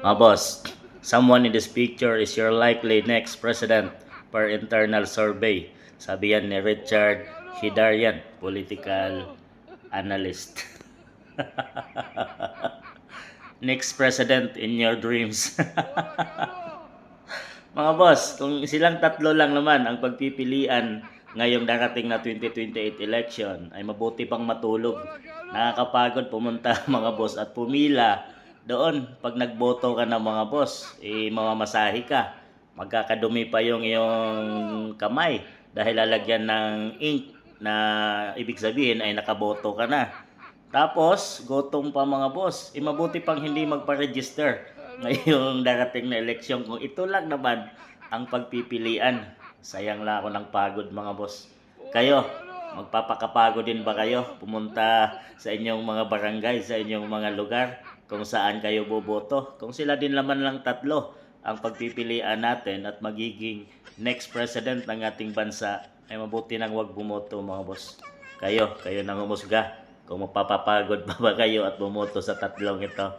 Mga boss, someone in this picture is your likely next president per internal survey. Sabi yan ni Richard Hidarian, political analyst. Next president in your dreams. Mga boss, kung silang tatlo lang naman ang pagpipilian ngayong darating na 2028 election, ay mabuti pang matulog. Nakakapagod pumunta mga boss at pumila doon. Pag nagboto ka ng mga boss, mamamasahe ka. Magkakadumi pa yung iyong kamay dahil lalagyan ng ink na ibig sabihin ay nakaboto ka na. Tapos, gotong pa mga boss, mabuti pang hindi magpa-register ngayong darating na eleksyon. Kung ito lang naman ang pagpipilian, sayang lang ako ng pagod mga boss. Kayo, magpapakapagod din ba kayo pumunta sa inyong mga barangay, sa inyong mga lugar kung saan kayo boboto? Kung sila din naman lang tatlo ang pagpipilian natin at magiging next president ng ating bansa, ay mabuti nang wag bumoto mga boss. Kayo nang humusga kung mapapapagod pa ba kayo at bumoto sa tatlong ito.